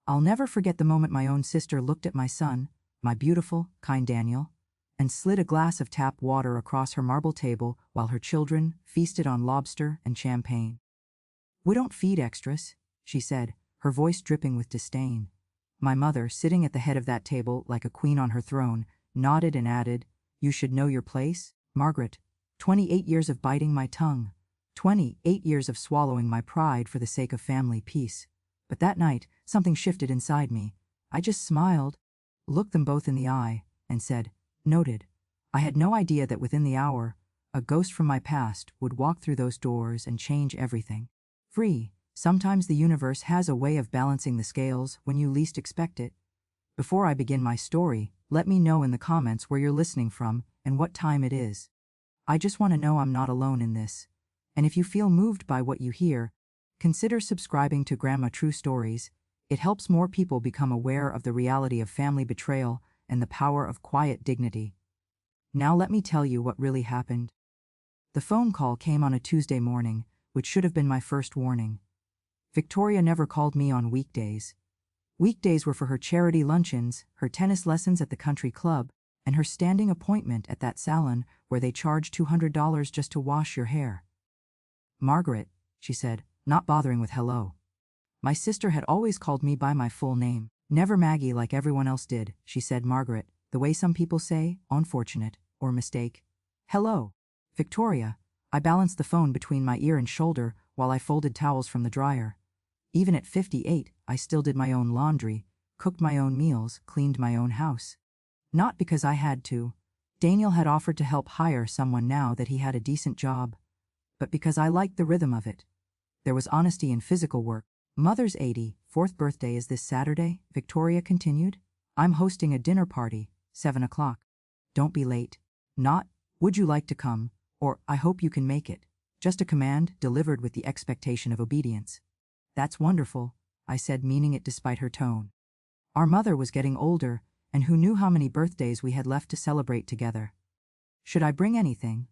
I'll never forget the moment my own sister looked at my son, my beautiful, kind Daniel, and slid a glass of tap water across her marble table while her children feasted on lobster and champagne. "We don't feed extras," she said, her voice dripping with disdain. My mother, sitting at the head of that table like a queen on her throne, nodded and added, "You should know your place, Margaret. 28 years of biting my tongue. 28 years of swallowing my pride for the sake of family peace. But that night, something shifted inside me. I just smiled, looked them both in the eye, and said, 'Noted.' I had no idea that within the hour, a ghost from my past would walk through those doors and change everything. Free. Sometimes the universe has a way of balancing the scales when you least expect it. Before I begin my story, let me know in the comments where you're listening from and what time it is. I just want to know I'm not alone in this. And if you feel moved by what you hear, consider subscribing to Grandma True Stories. It helps more people become aware of the reality of family betrayal and the power of quiet dignity. Now let me tell you what really happened. The phone call came on a Tuesday morning, which should have been my first warning. Victoria never called me on weekdays. Weekdays were for her charity luncheons, her tennis lessons at the country club, and her standing appointment at that salon where they charge $200 just to wash your hair. "Margaret," she said, not bothering with hello. My sister had always called me by my full name. "Never Maggie like everyone else did," she said, "Margaret, the way some people say, unfortunate, or mistake. Hello, Victoria." I balanced the phone between my ear and shoulder while I folded towels from the dryer. Even at 58, I still did my own laundry, cooked my own meals, cleaned my own house. Not because I had to. Daniel had offered to help hire someone now that he had a decent job. But because I liked the rhythm of it. There was honesty in physical work. "Mother's 84th birthday is this Saturday," Victoria continued. "I'm hosting a dinner party, 7 o'clock. Don't be late. Not, 'Would you like to come?' or 'I hope you can make it.' Just a command delivered with the expectation of obedience." "That's wonderful," I said, meaning it despite her tone. Our mother was getting older, and who knew how many birthdays we had left to celebrate together. "Should I bring anything?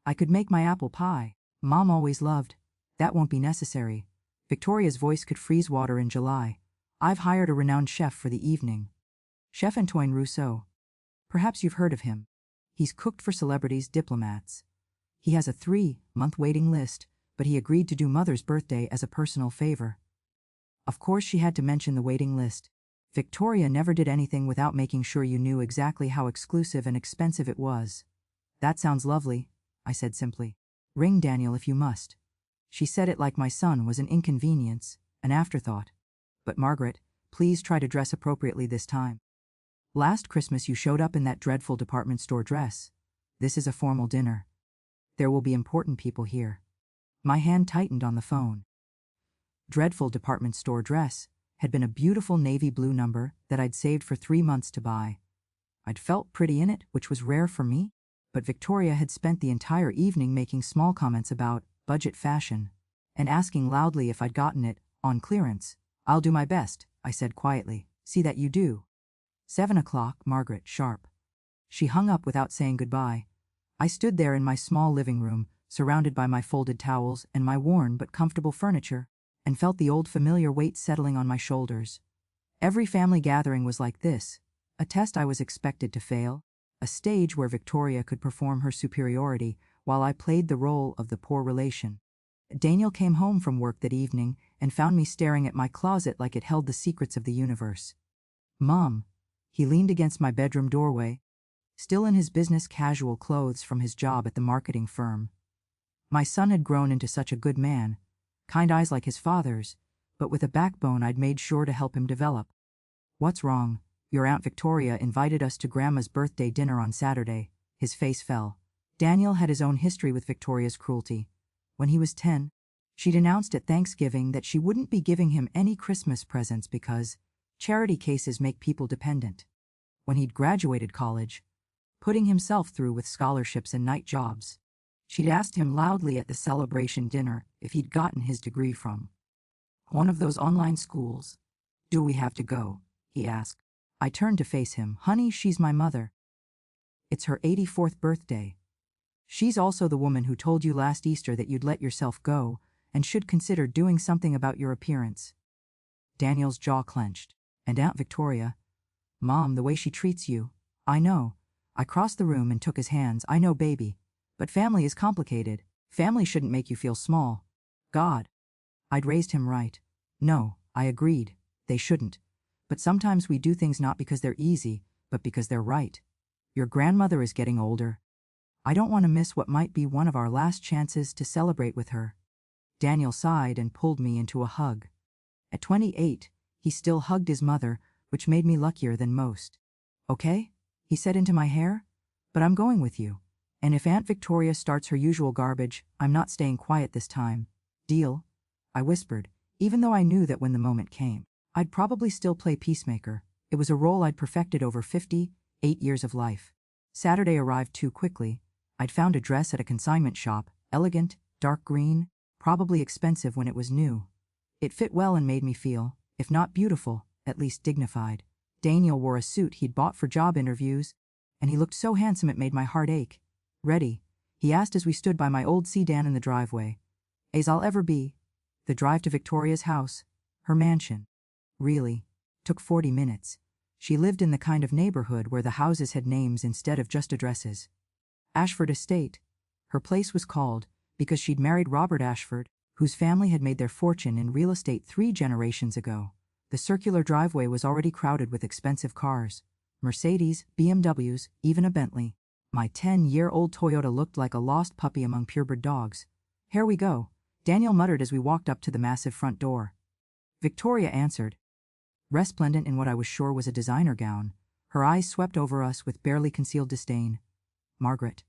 I could make my apple pie. Mom always loved." "That won't be necessary." Victoria's voice could freeze water in July. "I've hired a renowned chef for the evening. Chef Antoine Rousseau. Perhaps you've heard of him. He's cooked for celebrities, diplomats. He has a 3-month waiting list, but he agreed to do Mother's birthday as a personal favor." Of course she had to mention the waiting list. Victoria never did anything without making sure you knew exactly how exclusive and expensive it was. "That sounds lovely," I said simply. "Ring Daniel if you must." She said it like my son was an inconvenience, an afterthought. "But Margaret, please try to dress appropriately this time. Last Christmas you showed up in that dreadful department store dress. This is a formal dinner. There will be important people here." My hand tightened on the phone. Dreadful department store dress had been a beautiful navy blue number that I'd saved for 3 months to buy. I'd felt pretty in it, which was rare for me, but Victoria had spent the entire evening making small comments about budget fashion and asking loudly if I'd gotten it on clearance. "I'll do my best," I said quietly. "See that you do." 7 o'clock, Margaret, sharp. She hung up without saying goodbye. I stood there in my small living room, surrounded by my folded towels and my worn but comfortable furniture, and felt the old familiar weight settling on my shoulders. Every family gathering was like this, a test I was expected to fail, a stage where Victoria could perform her superiority while I played the role of the poor relation. Daniel came home from work that evening and found me staring at my closet like it held the secrets of the universe. "Mom." He leaned against my bedroom doorway, still in his business casual clothes from his job at the marketing firm. My son had grown into such a good man, kind eyes like his father's, but with a backbone I'd made sure to help him develop. "What's wrong? Your Aunt Victoria invited us to Grandma's birthday dinner on Saturday." His face fell. Daniel had his own history with Victoria's cruelty. When he was 10, she'd announced at Thanksgiving that she wouldn't be giving him any Christmas presents because charity cases make people dependent. When he'd graduated college, putting himself through with scholarships and night jobs, she'd asked him loudly at the celebration dinner if he'd gotten his degree from one of those online schools. "Do we have to go?" he asked. I turned to face him. "Honey, she's my mother. It's her 84th birthday. She's also the woman who told you last Easter that you'd let yourself go and should consider doing something about your appearance." Daniel's jaw clenched. And Aunt Victoria? Mom, the way she treats you. I know. I crossed the room and took his hands. I know, baby. But family is complicated. Family shouldn't make you feel small. God. I'd raised him right. No, I agreed. They shouldn't. But sometimes we do things not because they're easy, but because they're right. Your grandmother is getting older. I don't want to miss what might be one of our last chances to celebrate with her. Daniel sighed and pulled me into a hug. At 28, he still hugged his mother, which made me luckier than most. Okay? He said into my hair. But I'm going with you. And if Aunt Victoria starts her usual garbage, I'm not staying quiet this time. Deal? I whispered, even though I knew that when the moment came, I'd probably still play peacemaker. It was a role I'd perfected over 58 years of life. Saturday arrived too quickly. I'd found a dress at a consignment shop, elegant, dark green, probably expensive when it was new. It fit well and made me feel, if not beautiful, at least dignified. Daniel wore a suit he'd bought for job interviews, and he looked so handsome it made my heart ache. Ready? He asked as we stood by my old sedan in the driveway. As I'll ever be. The drive to Victoria's house, her mansion. Really, took 40 minutes. She lived in the kind of neighborhood where the houses had names instead of just addresses. Ashford Estate. Her place was called because she'd married Robert Ashford, whose family had made their fortune in real estate 3 generations ago. The circular driveway was already crowded with expensive cars. Mercedes, BMWs, even a Bentley. My 10-year-old Toyota looked like a lost puppy among purebred dogs. Here we go, Daniel muttered as we walked up to the massive front door. Victoria answered, resplendent in what I was sure was a designer gown. Her eyes swept over us with barely concealed disdain. Margaret.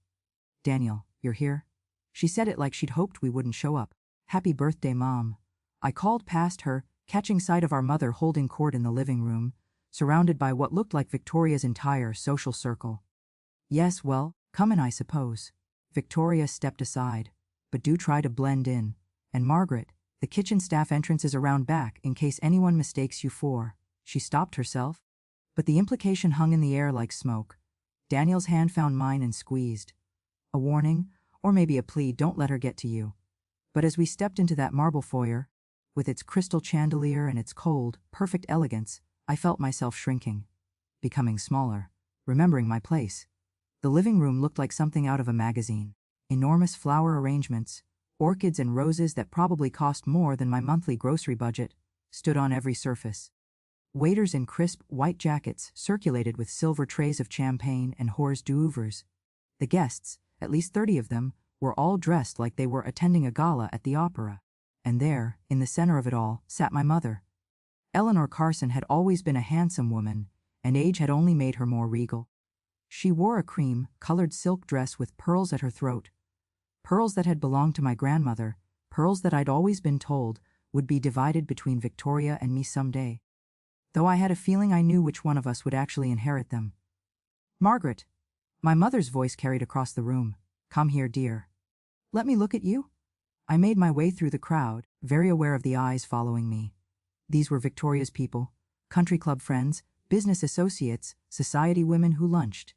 Daniel, you're here? She said it like she'd hoped we wouldn't show up. Happy birthday, Mom. I called past her, catching sight of our mother holding court in the living room, surrounded by what looked like Victoria's entire social circle. Yes, well, come in, I suppose. Victoria stepped aside. But do try to blend in. And Margaret, the kitchen staff entrance is around back in case anyone mistakes you for. She stopped herself. But the implication hung in the air like smoke. Daniel's hand found mine and squeezed. A warning, or maybe a plea, don't let her get to you. But as we stepped into that marble foyer, with its crystal chandelier and its cold, perfect elegance, I felt myself shrinking. Becoming smaller. Remembering my place. The living room looked like something out of a magazine. Enormous flower arrangements, orchids and roses that probably cost more than my monthly grocery budget, stood on every surface. Waiters in crisp, white jackets circulated with silver trays of champagne and hors d'oeuvres. The guests, at least 30 of them, were all dressed like they were attending a gala at the opera. And there, in the center of it all, sat my mother. Eleanor Carson had always been a handsome woman, and age had only made her more regal. She wore a cream-colored silk dress with pearls at her throat. Pearls that had belonged to my grandmother, pearls that I'd always been told would be divided between Victoria and me someday. Though I had a feeling I knew which one of us would actually inherit them. Margaret. My mother's voice carried across the room. Come here, dear. Let me look at you. I made my way through the crowd, very aware of the eyes following me. These were Victoria's people, country club friends, business associates, society women who lunched.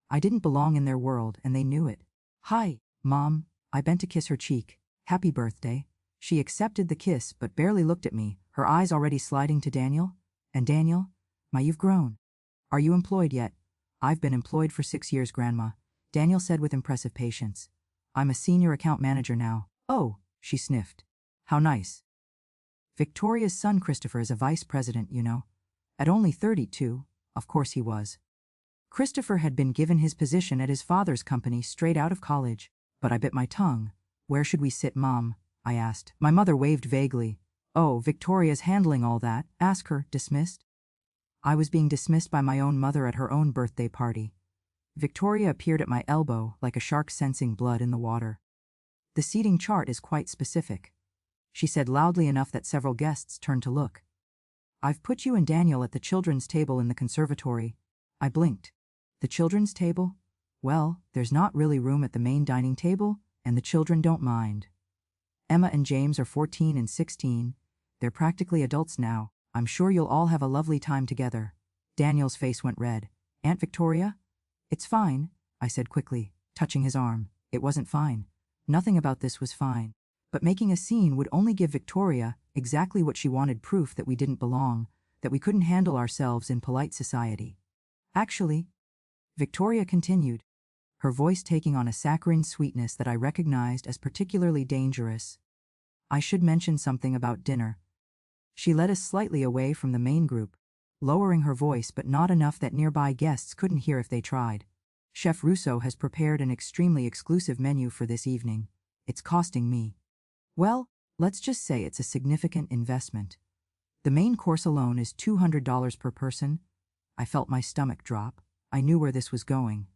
I didn't belong in their world, and they knew it. Hi, Mom. I bent to kiss her cheek. Happy birthday. She accepted the kiss but barely looked at me, her eyes already sliding to Daniel. And Daniel? You've grown. Are you employed yet? I've been employed for 6 years, Grandma, Daniel said with impressive patience. I'm a senior account manager now. Oh, she sniffed. How nice. Victoria's son Christopher is a vice president, you know. At only 32, of course he was. Christopher had been given his position at his father's company straight out of college. But I bit my tongue. Where should we sit, Mom? I asked. My mother waved vaguely. Oh, Victoria's handling all that. Ask her. Dismissed? I was being dismissed by my own mother at her own birthday party. Victoria appeared at my elbow like a shark sensing blood in the water. The seating chart is quite specific. She said loudly enough that several guests turned to look. I've put you and Daniel at the children's table in the conservatory. I blinked. The children's table? Well, there's not really room at the main dining table, and the children don't mind. Emma and James are 14 and 16. They're practically adults now. I'm sure you'll all have a lovely time together. Daniel's face went red. Aunt Victoria? It's fine, I said quickly, touching his arm. It wasn't fine. Nothing about this was fine. But making a scene would only give Victoria exactly what she wanted, proof that we didn't belong, that we couldn't handle ourselves in polite society. Actually, Victoria continued, her voice taking on a saccharine sweetness that I recognized as particularly dangerous. I should mention something about dinner. She led us slightly away from the main group, lowering her voice but not enough that nearby guests couldn't hear if they tried. Chef Russo has prepared an extremely exclusive menu for this evening. It's costing me, well, let's just say it's a significant investment. The main course alone is $200 per person. I felt my stomach drop. I knew where this was going.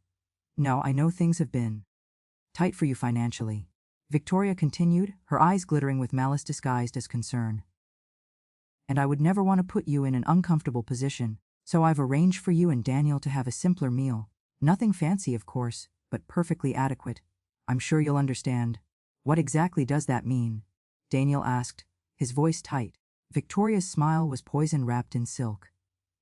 No, I know things have been tight for you financially, Victoria continued, her eyes glittering with malice disguised as concern. And I would never want to put you in an uncomfortable position, so I've arranged for you and Daniel to have a simpler meal. Nothing fancy, of course, but perfectly adequate. I'm sure you'll understand. What exactly does that mean? Daniel asked, his voice tight. Victoria's smile was poison wrapped in silk.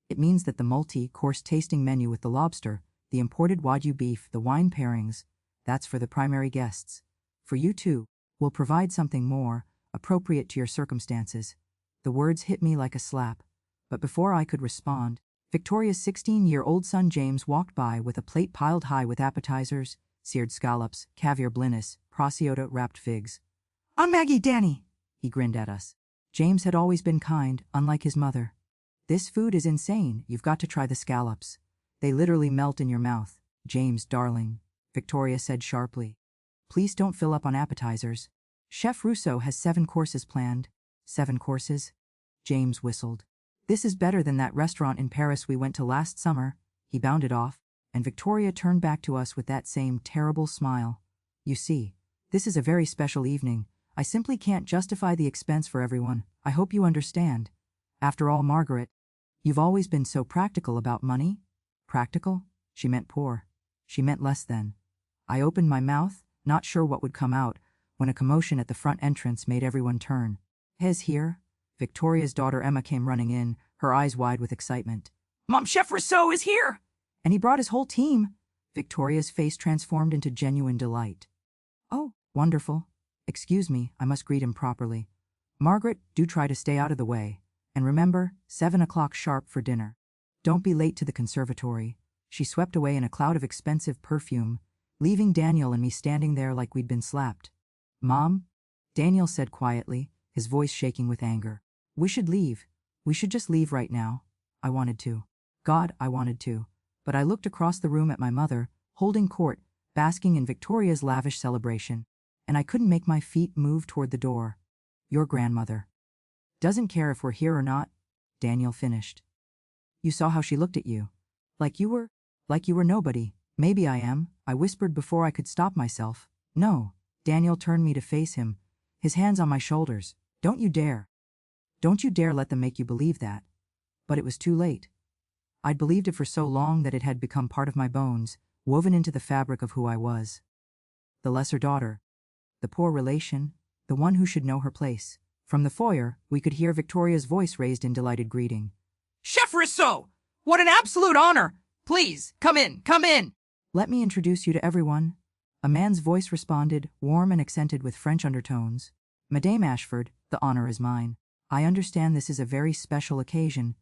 It means that the multi-course tasting menu with the lobster, the imported Wagyu beef, the wine pairings, that's for the primary guests. For you two, we'll provide something more appropriate to your circumstances. The words hit me like a slap, but before I could respond, Victoria's 16-year-old son James walked by with a plate piled high with appetizers, seared scallops, caviar blinis, prosciutto wrapped figs. "I'm Maggie Danny," he grinned at us. James had always been kind, unlike his mother. "This food is insane, you've got to try the scallops. They literally melt in your mouth." "James, darling," Victoria said sharply. "Please don't fill up on appetizers. Chef Russo has 7 courses planned." 7 courses? James whistled. "This is better than that restaurant in Paris we went to last summer." He bounded off, and Victoria turned back to us with that same terrible smile. "You see, this is a very special evening. I simply can't justify the expense for everyone. I hope you understand. After all, Margaret, you've always been so practical about money." Practical? She meant poor. She meant less than. I opened my mouth, not sure what would come out, when a commotion at the front entrance made everyone turn. "Hez here." Victoria's daughter Emma came running in, her eyes wide with excitement. "Mom, Chef Rousseau is here!" "And he brought his whole team." Victoria's face transformed into genuine delight. "Oh, wonderful. Excuse me, I must greet him properly. Margaret, do try to stay out of the way. And remember, 7 o'clock sharp for dinner. Don't be late to the conservatory." She swept away in a cloud of expensive perfume, leaving Daniel and me standing there like we'd been slapped. "Mom?" Daniel said quietly, his voice shaking with anger. "We should leave. We should just leave right now." I wanted to. God, I wanted to. But I looked across the room at my mother, holding court, basking in Victoria's lavish celebration, and I couldn't make my feet move toward the door. "Your grandmother doesn't care if we're here or not," Daniel finished. "You saw how she looked at you. Like you were nobody." "Maybe I am," I whispered before I could stop myself. "No." Daniel turned me to face him, his hands on my shoulders. Don't you dare. Don't you dare let them make you believe that." But it was too late. I'd believed it for so long that it had become part of my bones, woven into the fabric of who I was. The lesser daughter. The poor relation. The one who should know her place. From the foyer, we could hear Victoria's voice raised in delighted greeting. "Chef Rousseau! What an absolute honor! Please, come in, come in!" "Let me introduce you to everyone." A man's voice responded, warm and accented with French undertones. "Madame Ashford, the honor is mine. I understand this is a very special occasion.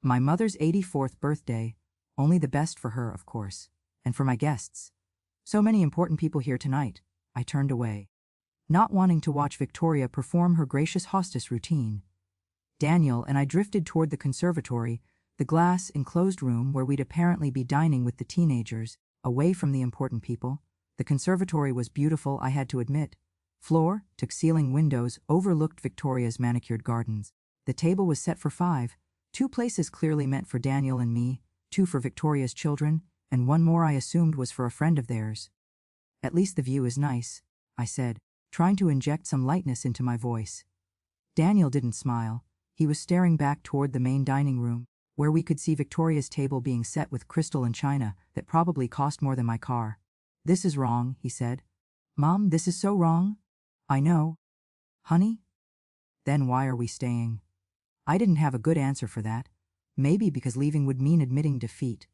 My mother's 84th birthday. Only the best for her, of course. And for my guests. So many important people here tonight." I turned away, not wanting to watch Victoria perform her gracious hostess routine. Daniel and I drifted toward the conservatory, the glass, enclosed room where we'd apparently be dining with the teenagers, away from the important people. The conservatory was beautiful, I had to admit. Floor to ceiling windows overlooked Victoria's manicured gardens. The table was set for 5, 2 places clearly meant for Daniel and me, 2 for Victoria's children, and 1 more I assumed was for a friend of theirs. "At least the view is nice," I said, trying to inject some lightness into my voice. Daniel didn't smile. He was staring back toward the main dining room, where we could see Victoria's table being set with crystal and china that probably cost more than my car. "This is wrong," he said. "Mom, this is so wrong." "I know. Honey?" "Then why are we staying?" I didn't have a good answer for that. Maybe because leaving would mean admitting defeat.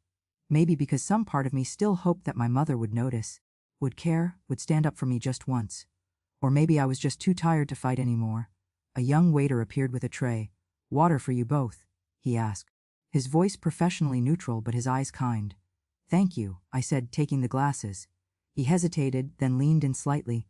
Maybe because some part of me still hoped that my mother would notice, would care, would stand up for me just once. Or maybe I was just too tired to fight anymore. A young waiter appeared with a tray. "Water for you both," he asked. His voice professionally neutral but his eyes kind. Thank you, I said, taking the glasses. He hesitated, then leaned in slightly.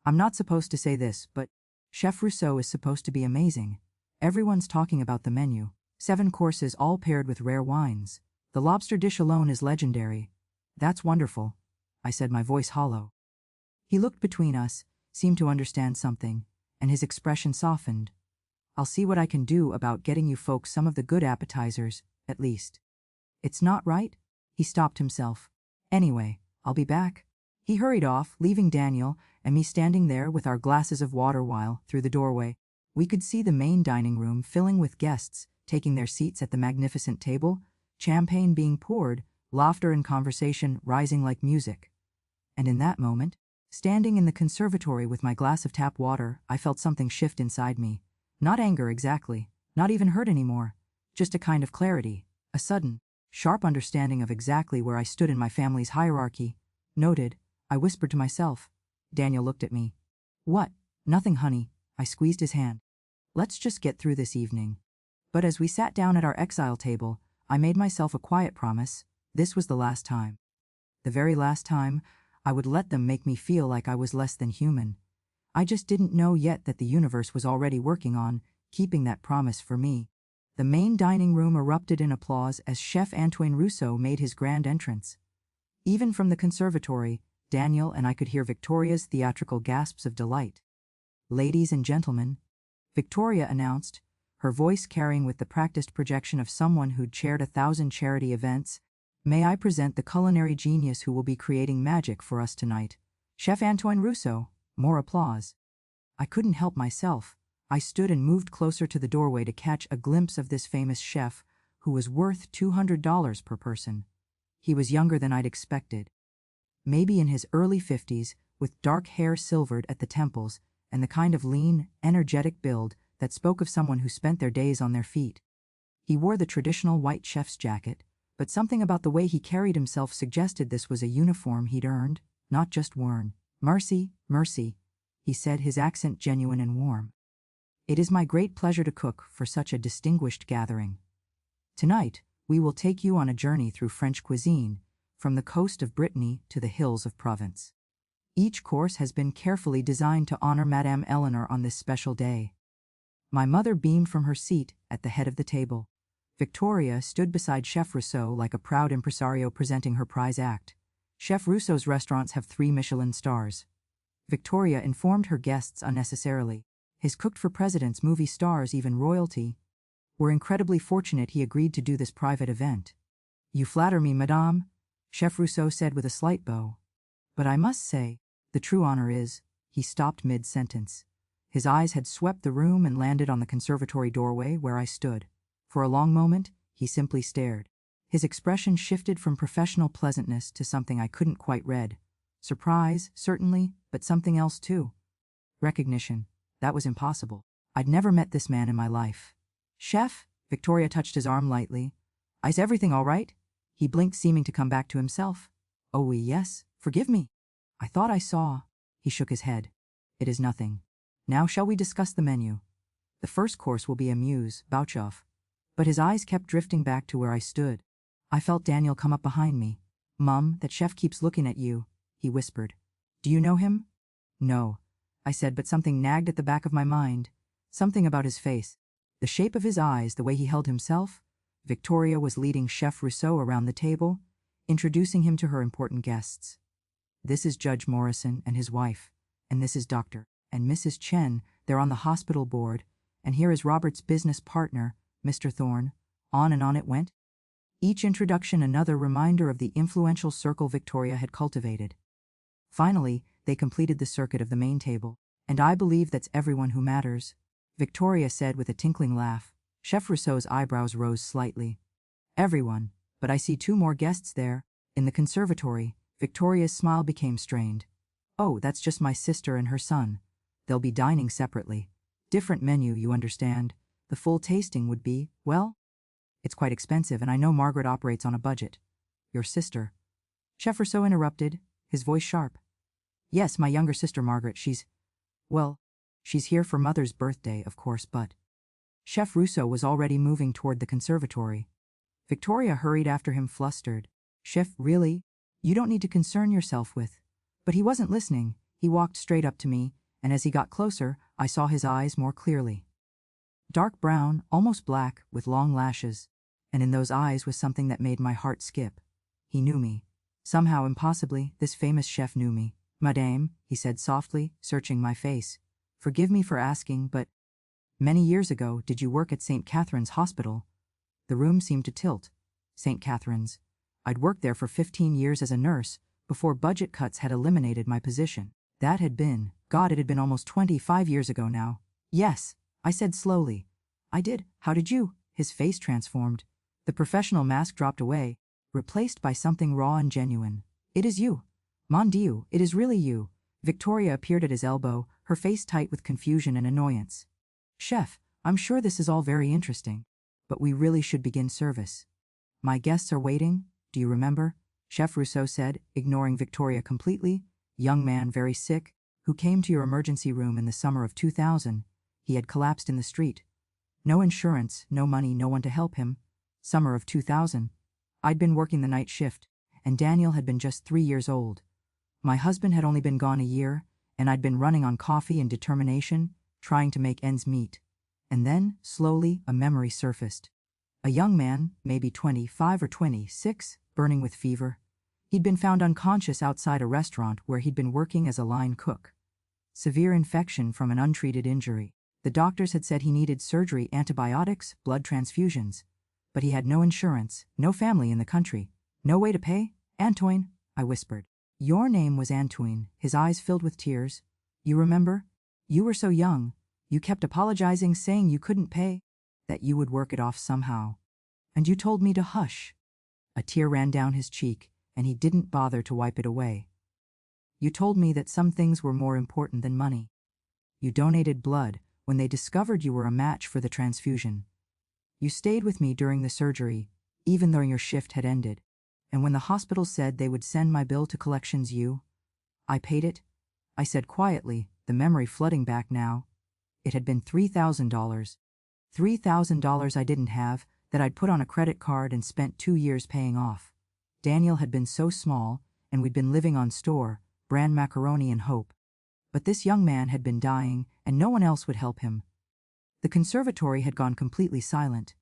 I'm not supposed to say this, but Chef Rousseau is supposed to be amazing. Everyone's talking about the menu. 7 courses all paired with rare wines. The lobster dish alone is legendary. That's wonderful, I said, my voice hollow. He looked between us, seemed to understand something, and his expression softened. I'll see what I can do about getting you folks some of the good appetizers, at least. It's not right? He stopped himself. Anyway, I'll be back. He hurried off, leaving Daniel and me standing there with our glasses of water while, through the doorway, we could see the main dining room filling with guests, taking their seats at the magnificent table, champagne being poured, laughter and conversation rising like music. And in that moment, standing in the conservatory with my glass of tap water, I felt something shift inside me. Not anger exactly, not even hurt anymore, just a kind of clarity, a sudden, sharp understanding of exactly where I stood in my family's hierarchy. Noted, I whispered to myself. Daniel looked at me. What? Nothing, honey. I squeezed his hand. Let's just get through this evening. But as we sat down at our exile table, I made myself a quiet promise. This was the last time. The very last time I would let them make me feel like I was less than human. I just didn't know yet that the universe was already working on keeping that promise for me. The main dining room erupted in applause as Chef Antoine Rousseau made his grand entrance. Even from the conservatory, Daniel and I could hear Victoria's theatrical gasps of delight. Ladies and gentlemen, Victoria announced, her voice carrying with the practiced projection of someone who'd chaired 1,000 charity events, may I present the culinary genius who will be creating magic for us tonight, Chef Antoine Rousseau. More applause. I couldn't help myself. I stood and moved closer to the doorway to catch a glimpse of this famous chef, who was worth $200 per person. He was younger than I'd expected. Maybe in his early 50s, with dark hair silvered at the temples, and the kind of lean, energetic build that spoke of someone who spent their days on their feet. He wore the traditional white chef's jacket, but something about the way he carried himself suggested this was a uniform he'd earned, not just worn. Mercy, mercy, he said, his accent genuine and warm. It is my great pleasure to cook for such a distinguished gathering. Tonight, we will take you on a journey through French cuisine, from the coast of Brittany to the hills of Provence. Each course has been carefully designed to honor Madame Eleanor on this special day. My mother beamed from her seat at the head of the table. Victoria stood beside Chef Rousseau like a proud impresario presenting her prize act. Chef Rousseau's restaurants have 3 Michelin stars. Victoria informed her guests unnecessarily. His cooked for presidents, movie stars, even royalty. We're incredibly fortunate he agreed to do this private event. You flatter me, madame, Chef Rousseau said with a slight bow. But I must say, the true honor is, he stopped mid-sentence. His eyes had swept the room and landed on the conservatory doorway where I stood. For a long moment, he simply stared. His expression shifted from professional pleasantness to something I couldn't quite read. Surprise, certainly, but something else too. Recognition. That was impossible. I'd never met this man in my life. Chef, Victoria touched his arm lightly. Is everything all right? He blinked, seeming to come back to himself. Oh, yes, forgive me. I thought I saw. He shook his head. It is nothing. Now shall we discuss the menu? The first course will be a muse, bouchoff. But his eyes kept drifting back to where I stood. I felt Daniel come up behind me. Mum, that chef keeps looking at you, he whispered. Do you know him? No, I said, but something nagged at the back of my mind. Something about his face. The shape of his eyes, the way he held himself. Victoria was leading Chef Rousseau around the table, introducing him to her important guests. This is Judge Morrison and his wife, and this is Dr. and Mrs. Chen, they're on the hospital board, and here is Robert's business partner, Mr. Thorne. On and on it went. Each introduction another reminder of the influential circle Victoria had cultivated. Finally, they completed the circuit of the main table. And I believe that's everyone who matters, Victoria said with a tinkling laugh. Chef Rousseau's eyebrows rose slightly. Everyone, but I see 2 more guests there. In the conservatory, Victoria's smile became strained. Oh, that's just my sister and her son. They'll be dining separately. Different menu, you understand. The full tasting would be, well, it's quite expensive, and I know Margaret operates on a budget. Your sister? Chef Rousseau interrupted, his voice sharp. Yes, my younger sister Margaret, she's here for Mother's birthday, of course, but Chef Russo was already moving toward the conservatory. Victoria hurried after him, flustered. Chef, really? You don't need to concern yourself with. But he wasn't listening. He walked straight up to me, and as he got closer, I saw his eyes more clearly. Dark brown, almost black, with long lashes. And in those eyes was something that made my heart skip. He knew me. Somehow, impossibly, this famous chef knew me. Madame, he said softly, searching my face. Forgive me for asking, but many years ago, did you work at St. Catherine's Hospital? The room seemed to tilt. St. Catherine's. I'd worked there for 15 years as a nurse, before budget cuts had eliminated my position. That had been, God, it had been almost 25 years ago now. Yes, I said slowly. I did. How did you? His face transformed. The professional mask dropped away, replaced by something raw and genuine. It is you. Mon Dieu, it is really you. Victoria appeared at his elbow, her face tight with confusion and annoyance. Chef, I'm sure this is all very interesting, but we really should begin service. My guests are waiting, do you remember? Chef Rousseau said, ignoring Victoria completely. Young man very sick, who came to your emergency room in the summer of 2000. He had collapsed in the street. No insurance, no money, no one to help him. Summer of 2000. I'd been working the night shift, and Daniel had been just 3 years old. My husband had only been gone a year, and I'd been running on coffee and determination, trying to make ends meet. And then, slowly, a memory surfaced. A young man, maybe 25 or 26, burning with fever. He'd been found unconscious outside a restaurant where he'd been working as a line cook. Severe infection from an untreated injury. The doctors had said he needed surgery, antibiotics, blood transfusions. But he had no insurance, no family in the country, no way to pay. Antoine, I whispered. Your name was Antoine, his eyes filled with tears. You remember? You were so young. You kept apologizing, saying you couldn't pay, that you would work it off somehow. And you told me to hush. A tear ran down his cheek, and he didn't bother to wipe it away. You told me that some things were more important than money. You donated blood when they discovered you were a match for the transfusion. You stayed with me during the surgery, even though your shift had ended. And when the hospital said they would send my bill to collections, I paid it. I said quietly, the memory flooding back now. It had been $3,000. $3,000 I didn't have, that I'd put on a credit card and spent 2 years paying off. Daniel had been so small, and we'd been living on store, brand macaroni and hope. But this young man had been dying, and no one else would help him. The conservatory had gone completely silent.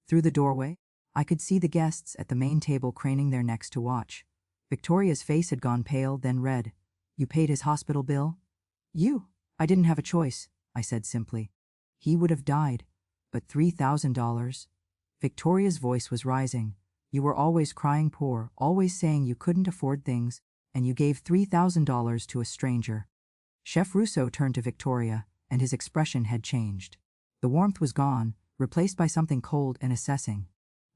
Through the doorway, I could see the guests at the main table craning their necks to watch. Victoria's face had gone pale, then red. You paid his hospital bill? You? I didn't have a choice, I said simply. He would have died. But $3,000? Victoria's voice was rising. You were always crying poor, always saying you couldn't afford things, and you gave $3,000 to a stranger. Chef Rousseau turned to Victoria, and his expression had changed. The warmth was gone, replaced by something cold and assessing.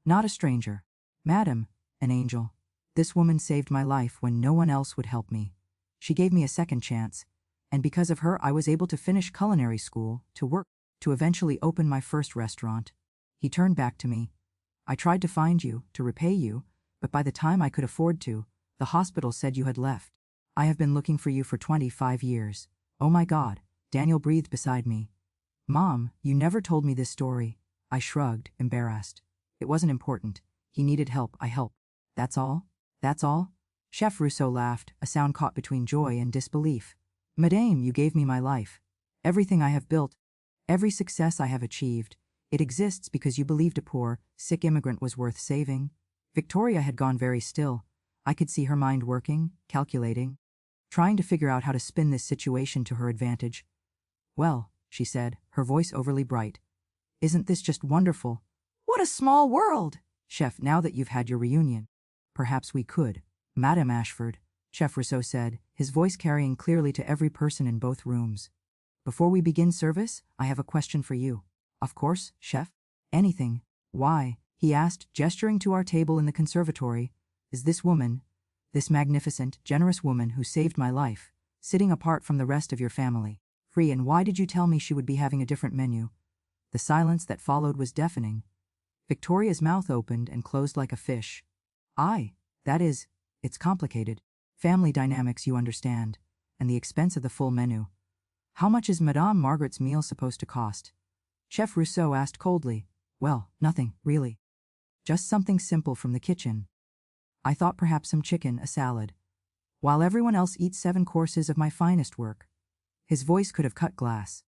Not a stranger. Madam, an angel. This woman saved my life when no one else would help me. She gave me a second chance, and because of her I was able to finish culinary school, to work, to eventually open my first restaurant. He turned back to me. I tried to find you, to repay you, but by the time I could afford to, the hospital said you had left. I have been looking for you for 25 years. Oh my God, Daniel breathed beside me. Mom, you never told me this story. I shrugged, embarrassed. It wasn't important. He needed help, I helped. That's all? That's all? Chef Rousseau laughed, a sound caught between joy and disbelief. Madame, you gave me my life. Everything I have built, every success I have achieved, it exists because you believed a poor, sick immigrant was worth saving. Victoria had gone very still. I could see her mind working, calculating, trying to figure out how to spin this situation to her advantage. Well, she said, her voice overly bright. Isn't this just wonderful? What a small world! Chef, now that you've had your reunion, perhaps we could. Madame Ashford, Chef Rousseau said, his voice carrying clearly to every person in both rooms. Before we begin service, I have a question for you. Of course, chef. Anything. Why? He asked, gesturing to our table in the conservatory. Is this woman, this magnificent, generous woman who saved my life, sitting apart from the rest of your family, free, and why did you tell me she would be having a different menu? The silence that followed was deafening. Victoria's mouth opened and closed like a fish. That is, it's complicated. Family dynamics, you understand, and the expense of the full menu. How much is Madame Margaret's meal supposed to cost? Chef Rousseau asked coldly. Well, nothing, really. Just something simple from the kitchen. I thought perhaps some chicken, a salad. While everyone else eats 7 courses of my finest work. His voice could have cut glass.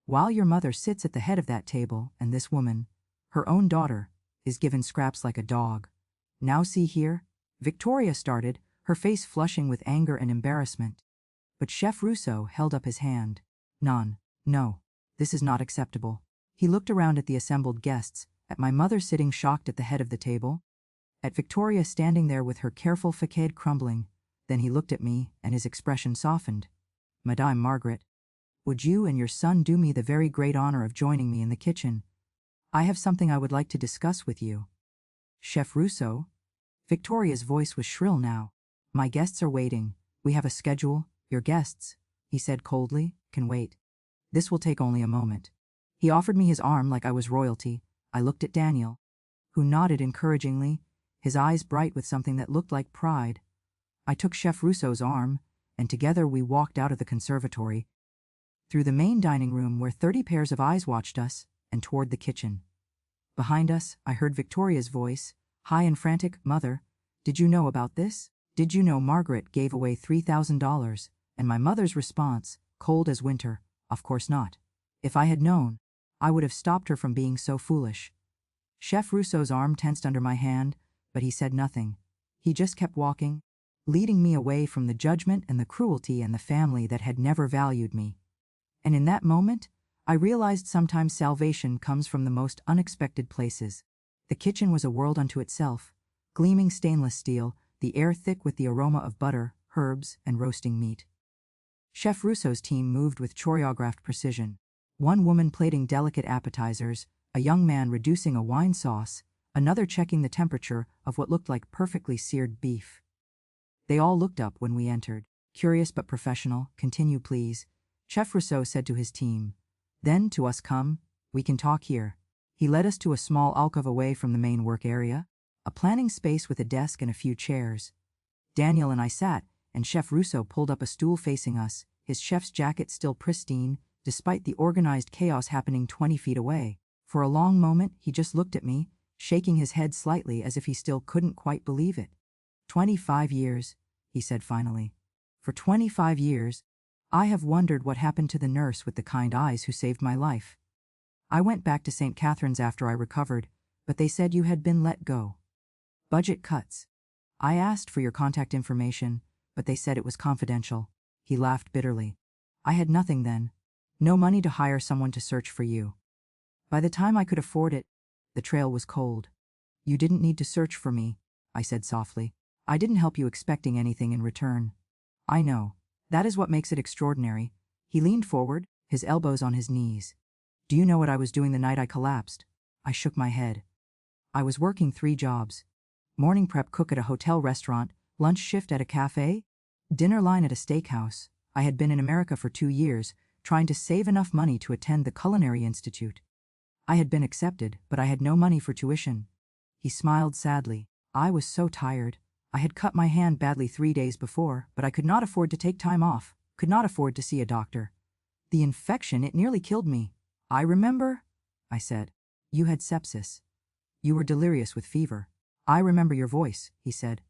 While your mother sits at the head of that table, and this woman, her own daughter, is given scraps like a dog. Now see here, Victoria started, her face flushing with anger and embarrassment. But Chef Rousseau held up his hand. None. No. This is not acceptable. He looked around at the assembled guests, at my mother sitting shocked at the head of the table, at Victoria standing there with her careful facade crumbling. Then he looked at me, and his expression softened. Madame Margaret, would you and your son do me the very great honor of joining me in the kitchen? I have something I would like to discuss with you. Chef Rousseau? Victoria's voice was shrill now. My guests are waiting. We have a schedule. Your guests, he said coldly, can wait. This will take only a moment. He offered me his arm like I was royalty. I looked at Daniel, who nodded encouragingly, his eyes bright with something that looked like pride. I took Chef Rousseau's arm, and together we walked out of the conservatory, through the main dining room where 30 pairs of eyes watched us, and toward the kitchen. Behind us, I heard Victoria's voice, high and frantic. Mother, did you know about this? Did you know Margaret gave away $3,000? And my mother's response, cold as winter, of course not. If I had known, I would have stopped her from being so foolish. Chef Rousseau's arm tensed under my hand, but he said nothing. He just kept walking, leading me away from the judgment and the cruelty and the family that had never valued me. And in that moment, I realized sometimes salvation comes from the most unexpected places. The kitchen was a world unto itself, gleaming stainless steel, the air thick with the aroma of butter, herbs, and roasting meat. Chef Rousseau's team moved with choreographed precision. One woman plating delicate appetizers, a young man reducing a wine sauce, another checking the temperature of what looked like perfectly seared beef. They all looked up when we entered. Curious but professional, continue please, Chef Rousseau said to his team. Then to us come, we can talk here. He led us to a small alcove away from the main work area, a planning space with a desk and a few chairs. Daniel and I sat, and Chef Rousseau pulled up a stool facing us, his chef's jacket still pristine, despite the organized chaos happening 20 feet away. For a long moment, he just looked at me, shaking his head slightly as if he still couldn't quite believe it. 25 years, he said finally. For 25 years, I have wondered what happened to the nurse with the kind eyes who saved my life. I went back to St. Catherine's after I recovered, but they said you had been let go. Budget cuts. I asked for your contact information, but they said it was confidential. He laughed bitterly. I had nothing then. No money to hire someone to search for you. By the time I could afford it, the trail was cold. You didn't need to search for me, I said softly. I didn't help you expecting anything in return. I know. That is what makes it extraordinary. He leaned forward, his elbows on his knees. Do you know what I was doing the night I collapsed? I shook my head. I was working 3 jobs. Morning prep cook at a hotel restaurant, lunch shift at a cafe, dinner line at a steakhouse. I had been in America for 2 years, trying to save enough money to attend the Culinary Institute. I had been accepted, but I had no money for tuition. He smiled sadly. I was so tired. I had cut my hand badly 3 days before, but I could not afford to take time off, could not afford to see a doctor. The infection, it nearly killed me. I remember, I said. You had sepsis. You were delirious with fever. I remember your voice, he said.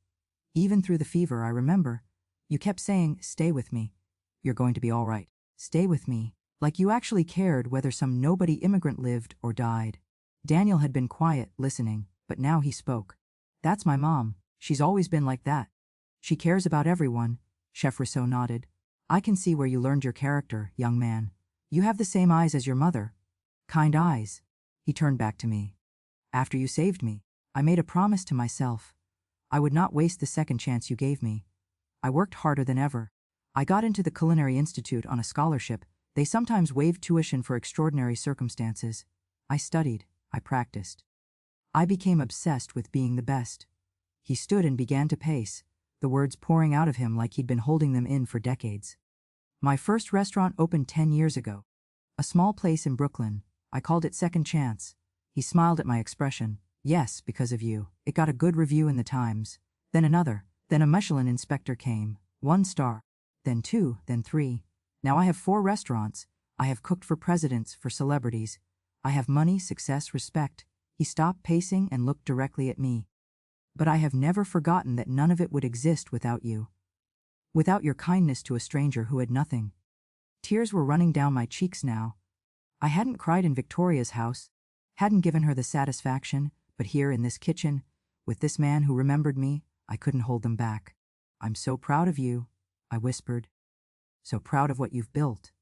Even through the fever, I remember. You kept saying, stay with me. You're going to be all right. Stay with me. Like you actually cared whether some nobody immigrant lived or died. Daniel had been quiet, listening, but now he spoke. That's my mom. She's always been like that. She cares about everyone, Chef Rousseau nodded. I can see where you learned your character, young man. You have the same eyes as your mother. Kind eyes. He turned back to me. After you saved me, I made a promise to myself. I would not waste the second chance you gave me. I worked harder than ever. I got into the Culinary Institute on a scholarship. They sometimes waived tuition for extraordinary circumstances. I studied. I practiced. I became obsessed with being the best. He stood and began to pace, the words pouring out of him like he'd been holding them in for decades. My first restaurant opened 10 years ago. A small place in Brooklyn. I called it Second Chance. He smiled at my expression. Yes, because of you. It got a good review in the Times. Then another. Then a Michelin inspector came. 1 star. Then 2, then 3. Now I have 4 restaurants. I have cooked for presidents, for celebrities. I have money, success, respect. He stopped pacing and looked directly at me. But I have never forgotten that none of it would exist without you. Without your kindness to a stranger who had nothing. Tears were running down my cheeks now. I hadn't cried in Victoria's house, hadn't given her the satisfaction, but here in this kitchen, with this man who remembered me, I couldn't hold them back. I'm so proud of you, I whispered. So proud of what you've built.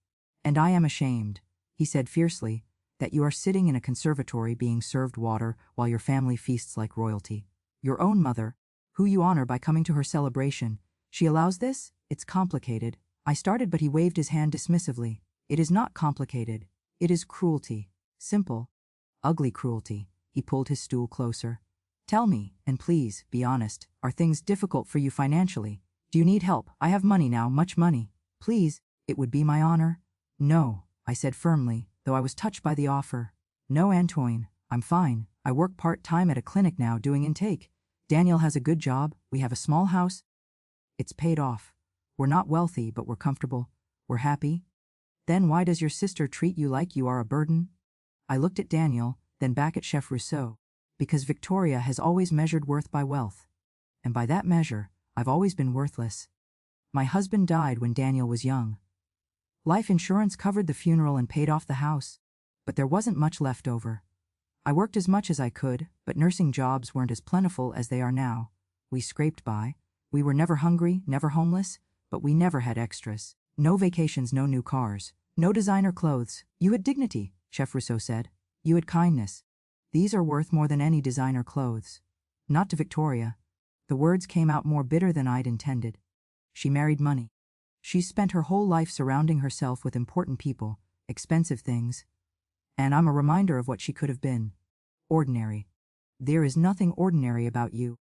And I am ashamed, he said fiercely, that you are sitting in a conservatory being served water while your family feasts like royalty. Your own mother, who you honor by coming to her celebration, she allows this? It's complicated. I started, but he waved his hand dismissively. It is not complicated. It is cruelty. Simple. Ugly cruelty. He pulled his stool closer. Tell me, and please, be honest, are things difficult for you financially? Do you need help? I have money now, much money. Please, it would be my honor. No, I said firmly, though I was touched by the offer. No, Antoine, I'm fine. I work part-time at a clinic now doing intake. Daniel has a good job. We have a small house. It's paid off. We're not wealthy, but we're comfortable. We're happy. Then why does your sister treat you like you are a burden? I looked at Daniel, then back at Chef Rousseau. Because Victoria has always measured worth by wealth. And by that measure, I've always been worthless. My husband died when Daniel was young. Life insurance covered the funeral and paid off the house. But there wasn't much left over. I worked as much as I could, but nursing jobs weren't as plentiful as they are now. We scraped by. We were never hungry, never homeless, but we never had extras. No vacations, no new cars, no designer clothes. You had dignity, Chef Rousseau said. You had kindness. These are worth more than any designer clothes. Not to Victoria. The words came out more bitter than I'd intended. She married money. She spent her whole life surrounding herself with important people, expensive things. And I'm a reminder of what she could have been. Ordinary. There is nothing ordinary about you,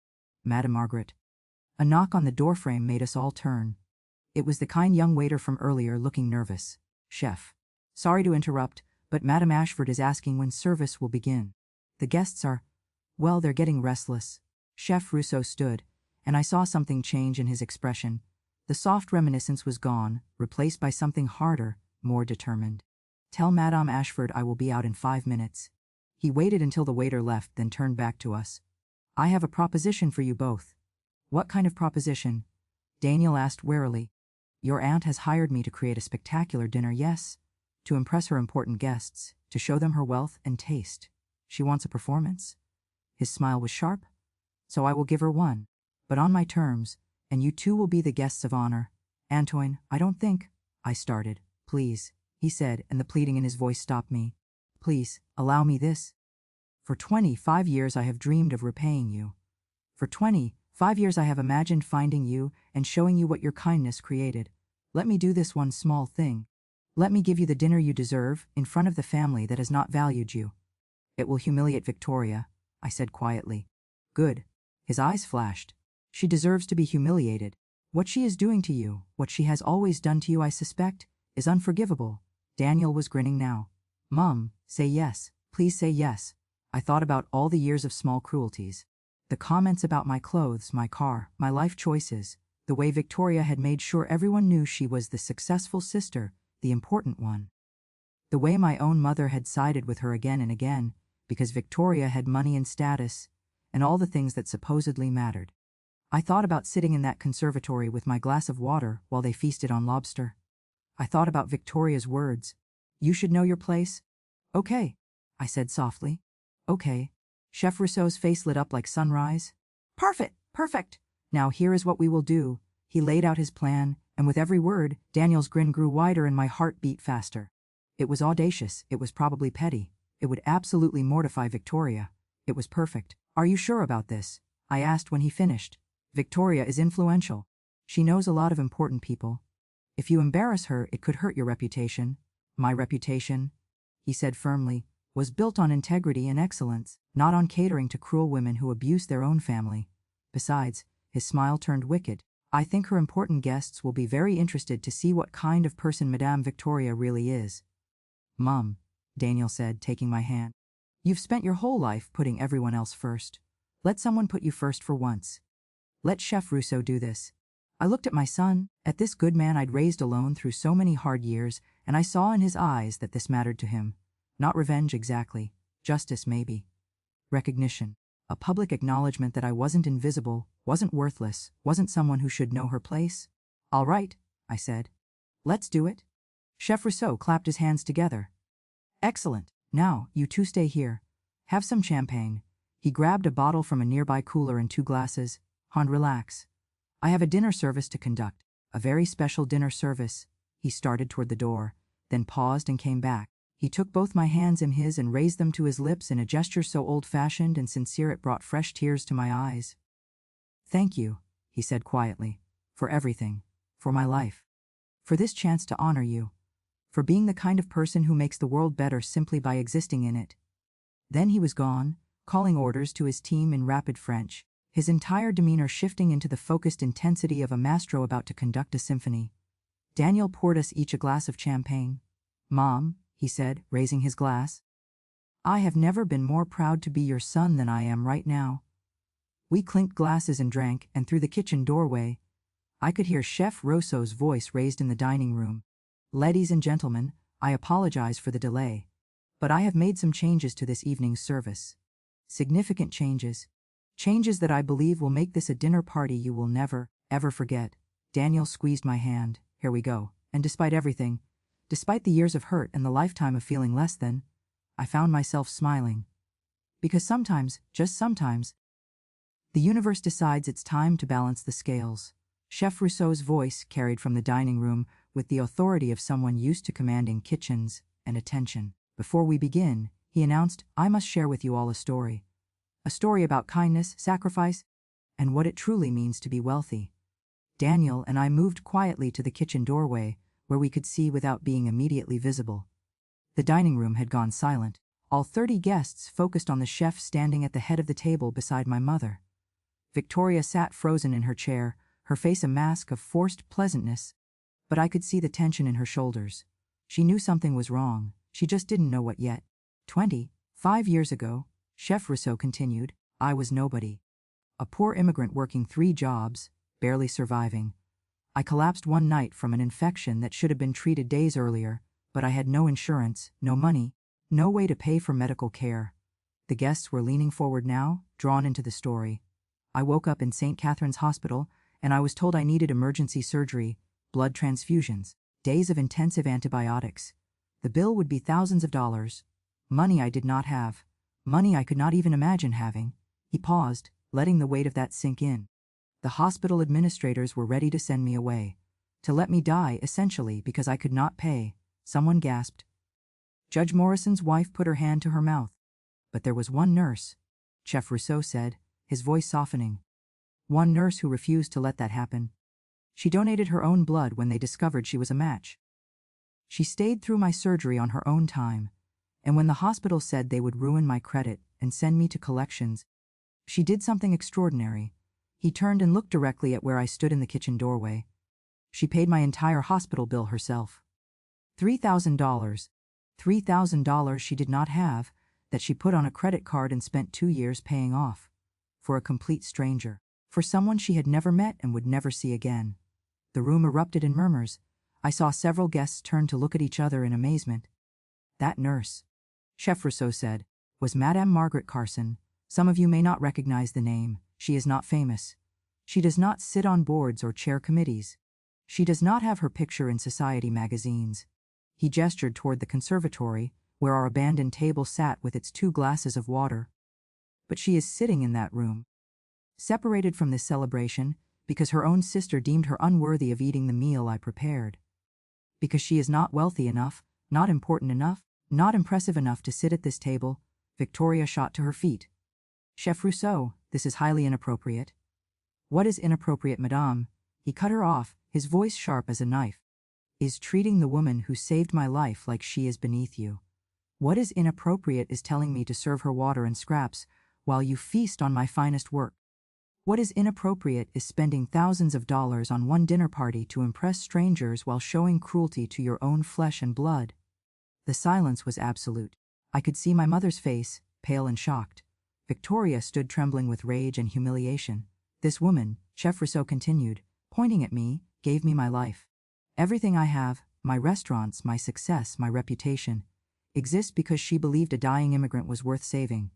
Madame Margaret. A knock on the doorframe made us all turn. It was the kind young waiter from earlier, looking nervous. Chef. Sorry to interrupt, but Madame Ashford is asking when service will begin. The guests are, well, they're getting restless. Chef Rousseau stood, and I saw something change in his expression. The soft reminiscence was gone, replaced by something harder, more determined. Tell Madame Ashford I will be out in 5 minutes. He waited until the waiter left, then turned back to us. I have a proposition for you both. What kind of proposition? Daniel asked warily. Your aunt has hired me to create a spectacular dinner, yes, to impress her important guests, to show them her wealth and taste. She wants a performance. His smile was sharp. So I will give her one, but on my terms, and you two will be the guests of honor. Antoine, I don't think, I started. Please, he said, and the pleading in his voice stopped me. Please, allow me this. For 25 years I have dreamed of repaying you. For 25 years I have imagined finding you and showing you what your kindness created. Let me do this one small thing. Let me give you the dinner you deserve, in front of the family that has not valued you. It will humiliate Victoria, I said quietly. Good. His eyes flashed. She deserves to be humiliated. What she is doing to you, what she has always done to you, I suspect, is unforgivable. Daniel was grinning now. Mum, say yes, please say yes. I thought about all the years of small cruelties. The comments about my clothes, my car, my life choices, the way Victoria had made sure everyone knew she was the successful sister, the important one. The way my own mother had sided with her again and again, because Victoria had money and status, and all the things that supposedly mattered. I thought about sitting in that conservatory with my glass of water while they feasted on lobster. I thought about Victoria's words. You should know your place. Okay, I said softly. Okay. Chef Rousseau's face lit up like sunrise. Perfect, perfect. Now here is what we will do. He laid out his plan, and with every word, Daniel's grin grew wider and my heart beat faster. It was audacious, it was probably petty. It would absolutely mortify Victoria. It was perfect. Are you sure about this? I asked when he finished. Victoria is influential. She knows a lot of important people. If you embarrass her, it could hurt your reputation. My reputation, he said firmly, was built on integrity and excellence, not on catering to cruel women who abuse their own family. Besides, his smile turned wicked. I think her important guests will be very interested to see what kind of person Madame Victoria really is. Mum, Daniel said, taking my hand. You've spent your whole life putting everyone else first. Let someone put you first for once. Let Chef Rousseau do this. I looked at my son, at this good man I'd raised alone through so many hard years, and I saw in his eyes that this mattered to him. Not revenge exactly. Justice maybe. Recognition. A public acknowledgement that I wasn't invisible, wasn't worthless, wasn't someone who should know her place. All right, I said. Let's do it. Chef Rousseau clapped his hands together. Excellent. Now, you two stay here. Have some champagne. He grabbed a bottle from a nearby cooler and 2 glasses. Han, relax. I have a dinner service to conduct. A very special dinner service. He started toward the door, then paused and came back. He took both my hands in his and raised them to his lips in a gesture so old-fashioned and sincere it brought fresh tears to my eyes. Thank you, he said quietly, for everything, for my life, for this chance to honor you, for being the kind of person who makes the world better simply by existing in it. Then he was gone, calling orders to his team in rapid French, his entire demeanor shifting into the focused intensity of a maestro about to conduct a symphony. Daniel poured us each a glass of champagne. Mom, he said, raising his glass, I have never been more proud to be your son than I am right now. We clinked glasses and drank, and through the kitchen doorway, I could hear Chef Rousseau's voice raised in the dining room. Ladies and gentlemen, I apologize for the delay, but I have made some changes to this evening's service. Significant changes. Changes that I believe will make this a dinner party you will never, ever forget. Daniel squeezed my hand. Here we go. And despite everything, despite the years of hurt and the lifetime of feeling less than, I found myself smiling. Because sometimes, just sometimes, the universe decides it's time to balance the scales. Chef Rousseau's voice carried from the dining room with the authority of someone used to commanding kitchens and attention. Before we begin, he announced, I must share with you all a story. A story about kindness, sacrifice, and what it truly means to be wealthy. Daniel and I moved quietly to the kitchen doorway, where we could see without being immediately visible. The dining room had gone silent. All 30 guests focused on the chef standing at the head of the table beside my mother. Victoria sat frozen in her chair, her face a mask of forced pleasantness, but I could see the tension in her shoulders. She knew something was wrong, she just didn't know what yet. 25 years ago, Chef Rousseau continued, I was nobody. A poor immigrant working 3 jobs, barely surviving. I collapsed one night from an infection that should have been treated days earlier, but I had no insurance, no money, no way to pay for medical care. The guests were leaning forward now, drawn into the story. I woke up in St. Catherine's Hospital, and I was told I needed emergency surgery, blood transfusions, days of intensive antibiotics. The bill would be thousands of dollars. Money I did not have. Money I could not even imagine having. He paused, letting the weight of that sink in. The hospital administrators were ready to send me away. To let me die, essentially, because I could not pay. Someone gasped. Judge Morrison's wife put her hand to her mouth. But there was one nurse, Chef Rousseau said, his voice softening. One nurse who refused to let that happen. She donated her own blood when they discovered she was a match. She stayed through my surgery on her own time, and when the hospital said they would ruin my credit and send me to collections, she did something extraordinary. He turned and looked directly at where I stood in the kitchen doorway. She paid my entire hospital bill herself. $3,000. $3,000 she did not have, that she put on a credit card and spent 2 years paying off. For a complete stranger. For someone she had never met and would never see again. The room erupted in murmurs. I saw several guests turn to look at each other in amazement. That nurse, Chef Rousseau said, was Madame Margaret Carson. Some of you may not recognize the name. She is not famous. She does not sit on boards or chair committees. She does not have her picture in society magazines. He gestured toward the conservatory, where our abandoned table sat with its 2 glasses of water. But she is sitting in that room, separated from this celebration, because her own sister deemed her unworthy of eating the meal I prepared. Because she is not wealthy enough, not important enough, not impressive enough to sit at this table. Victoria shot to her feet. Chef Rousseau, this is highly inappropriate. What is inappropriate, madame? He cut her off, his voice sharp as a knife. Is treating the woman who saved my life like she is beneath you. What is inappropriate is telling me to serve her water and scraps, while you feast on my finest work. What is inappropriate is spending thousands of dollars on one dinner party to impress strangers while showing cruelty to your own flesh and blood. The silence was absolute. I could see my mother's face, pale and shocked. Victoria stood trembling with rage and humiliation. This woman, Chef Rousseau continued, pointing at me, gave me my life. Everything I have, my restaurants, my success, my reputation. exist because she believed a dying immigrant was worth saving.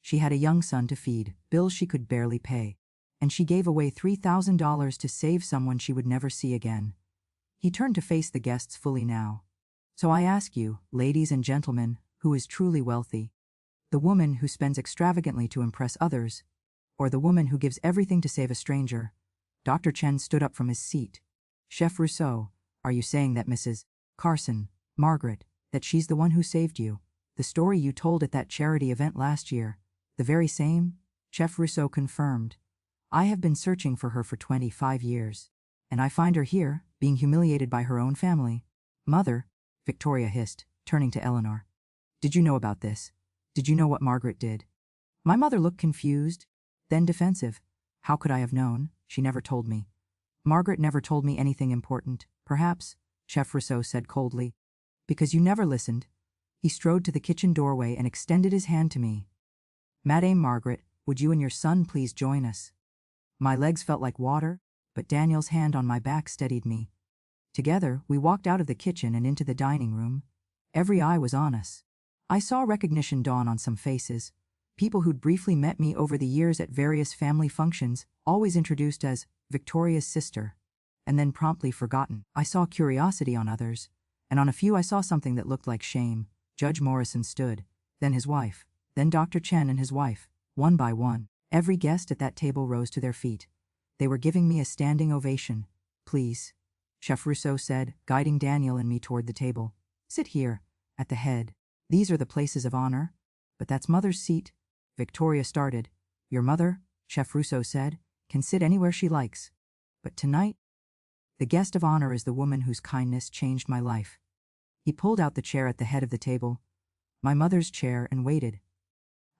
She had a young son to feed, bills she could barely pay, and she gave away $3,000 to save someone she would never see again. He turned to face the guests fully now. So I ask you, ladies and gentlemen, who is truly wealthy? The woman who spends extravagantly to impress others, or the woman who gives everything to save a stranger? Dr. Chen stood up from his seat. Chef Rousseau, are you saying that Mrs. Carson, Margaret, that she's the one who saved you? The story you told at that charity event last year, the very same? Chef Rousseau confirmed. I have been searching for her for 25 years. And I find her here, being humiliated by her own family. Mother, Victoria hissed, turning to Eleanor. Did you know about this? Did you know what Margaret did? My mother looked confused, then defensive. How could I have known? She never told me. Margaret never told me anything important. Perhaps, Chef Rousseau said coldly. Because you never listened. He strode to the kitchen doorway and extended his hand to me. Madame Margaret, would you and your son please join us? My legs felt like water, but Daniel's hand on my back steadied me. Together, we walked out of the kitchen and into the dining room. Every eye was on us. I saw recognition dawn on some faces. People who'd briefly met me over the years at various family functions, always introduced as Victoria's sister, and then promptly forgotten. I saw curiosity on others, and on a few I saw something that looked like shame. Judge Morrison stood, then his wife, then Dr. Chen and his wife, one by one. Every guest at that table rose to their feet. They were giving me a standing ovation. Please, Chef Rousseau said, guiding Daniel and me toward the table. Sit here, at the head. These are the places of honor. But that's Mother's seat. Victoria started. Your mother, Chef Rousseau said, can sit anywhere she likes. But tonight, the guest of honor is the woman whose kindness changed my life. He pulled out the chair at the head of the table, my mother's chair, and waited.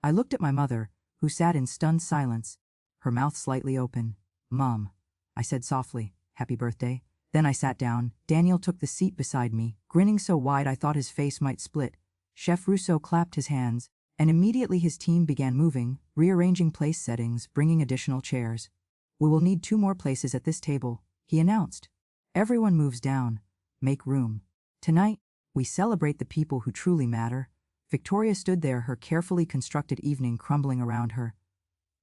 I looked at my mother, who sat in stunned silence, her mouth slightly open. Mom, I said softly, happy birthday. Then I sat down. Daniel took the seat beside me, grinning so wide I thought his face might split. Chef Rousseau clapped his hands, and immediately his team began moving, rearranging place settings, bringing additional chairs. We will need 2 more places at this table, he announced. Everyone moves down. Make room. Tonight, we celebrate the people who truly matter. Victoria stood there, her carefully constructed evening crumbling around her.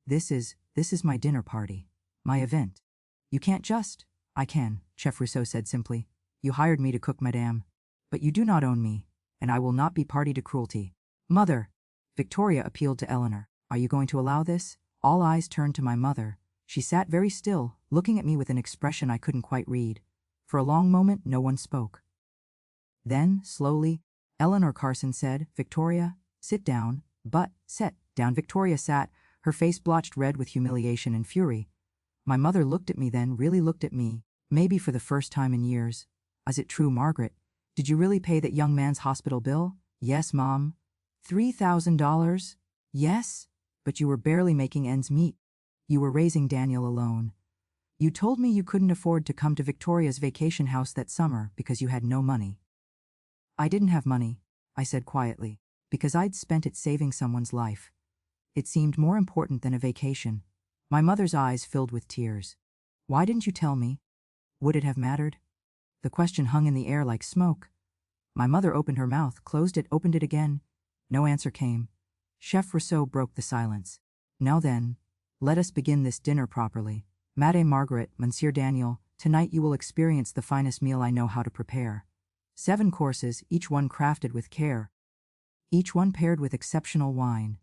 This is my dinner party. My event. You can't just. I can, Chef Rousseau said simply. You hired me to cook, madame. But you do not own me, and I will not be party to cruelty. Mother, Victoria appealed to Eleanor. Are you going to allow this? All eyes turned to my mother. She sat very still, looking at me with an expression I couldn't quite read. For a long moment, no one spoke. Then, slowly, Eleanor Carson said, Victoria, sit down. But, sit down. Victoria sat, her face blotched red with humiliation and fury. My mother looked at me, then really looked at me, maybe for the first time in years. Is it true, Margaret? Did you really pay that young man's hospital bill? Yes, Mom. $3,000? Yes? But you were barely making ends meet. You were raising Daniel alone. You told me you couldn't afford to come to Victoria's vacation house that summer because you had no money. I didn't have money, I said quietly, because I'd spent it saving someone's life. It seemed more important than a vacation. My mother's eyes filled with tears. Why didn't you tell me? Would it have mattered? The question hung in the air like smoke. My mother opened her mouth, closed it, opened it again. No answer came. Chef Rousseau broke the silence. Now then, let us begin this dinner properly. Madame Margaret, Monsieur Daniel, tonight you will experience the finest meal I know how to prepare. 7 courses, each one crafted with care. Each one paired with exceptional wine.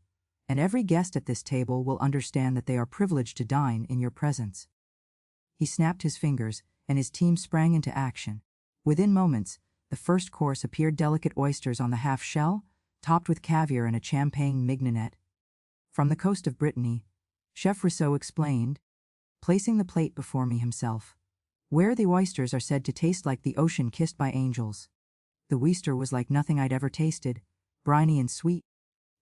And every guest at this table will understand that they are privileged to dine in your presence. He snapped his fingers, and his team sprang into action. Within moments, the first course appeared: delicate oysters on the half-shell, topped with caviar and a champagne mignonette. From the coast of Brittany, Chef Rousseau explained, placing the plate before me himself. Where the oysters are said to taste like the ocean kissed by angels. The oyster was like nothing I'd ever tasted, briny and sweet,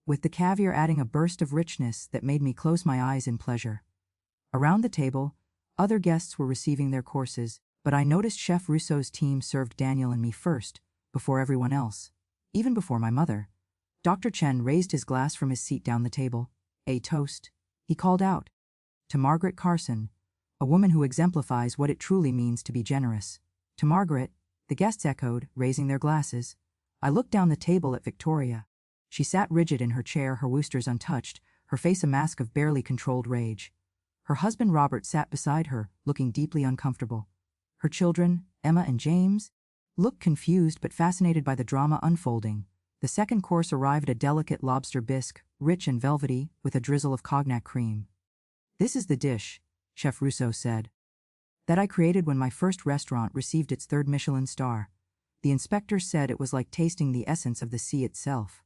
with the caviar adding a burst of richness that made me close my eyes in pleasure. Around the table, other guests were receiving their courses, but I noticed Chef Rousseau's team served Daniel and me first, before everyone else, even before my mother. Dr. Chen raised his glass from his seat down the table. A toast, he called out. To Margaret Carson, a woman who exemplifies what it truly means to be generous. To Margaret, the guests echoed, raising their glasses. I looked down the table at Victoria. She sat rigid in her chair, her woosters untouched, her face a mask of barely controlled rage. Her husband Robert sat beside her, looking deeply uncomfortable. Her children, Emma and James, looked confused but fascinated by the drama unfolding. The second course arrived, a delicate lobster bisque, rich and velvety, with a drizzle of cognac cream. "This is the dish," Chef Rousseau said, "that I created when my first restaurant received its third Michelin star." The inspector said it was like tasting the essence of the sea itself.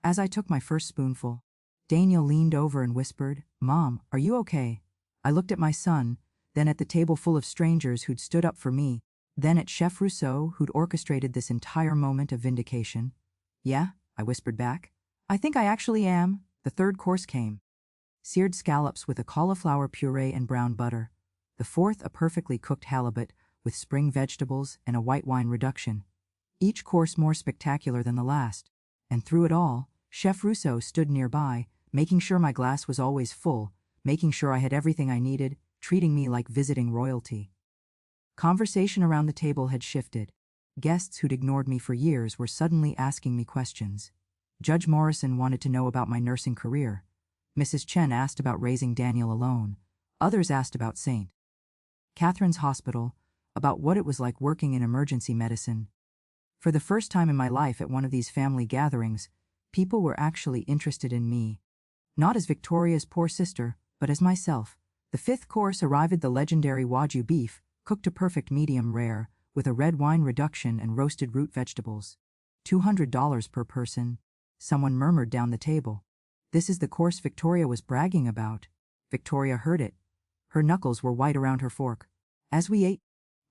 As I took my first spoonful, Daniel leaned over and whispered, "Mom, are you okay?" I looked at my son, then at the table full of strangers who'd stood up for me, then at Chef Rousseau who'd orchestrated this entire moment of vindication. "Yeah," I whispered back. "I think I actually am." The third course came. Seared scallops with a cauliflower puree and brown butter. The fourth, a perfectly cooked halibut with spring vegetables and a white wine reduction. Each course more spectacular than the last. And through it all, Chef Rousseau stood nearby, making sure my glass was always full, making sure I had everything I needed, treating me like visiting royalty. Conversation around the table had shifted. Guests who'd ignored me for years were suddenly asking me questions. Judge Morrison wanted to know about my nursing career. Mrs. Chen asked about raising Daniel alone. Others asked about St. Catherine's Hospital, about what it was like working in emergency medicine. For the first time in my life at one of these family gatherings, people were actually interested in me. Not as Victoria's poor sister, but as myself. The fifth course arrived, the legendary Wagyu beef, cooked to perfect medium rare, with a red wine reduction and roasted root vegetables. $200 per person. Someone murmured down the table. "This is the course Victoria was bragging about." Victoria heard it. Her knuckles were white around her fork. As we ate,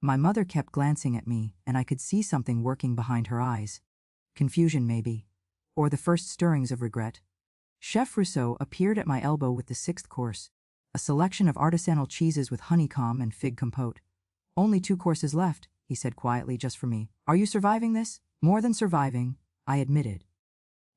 my mother kept glancing at me, and I could see something working behind her eyes. Confusion, maybe. Or the first stirrings of regret. Chef Rousseau appeared at my elbow with the sixth course, a selection of artisanal cheeses with honeycomb and fig compote. "Only 2 courses left," he said quietly, "just for me. Are you surviving this?" "More than surviving," I admitted.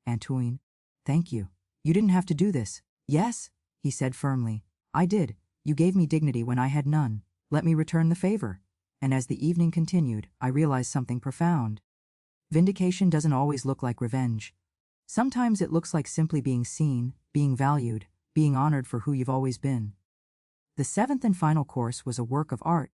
"Antoine, thank you. You didn't have to do this." "Yes," he said firmly. "I did. You gave me dignity when I had none. Let me return the favor." And as the evening continued, I realized something profound. Vindication doesn't always look like revenge. Sometimes it looks like simply being seen, being valued, being honored for who you've always been. The seventh and final course was a work of art.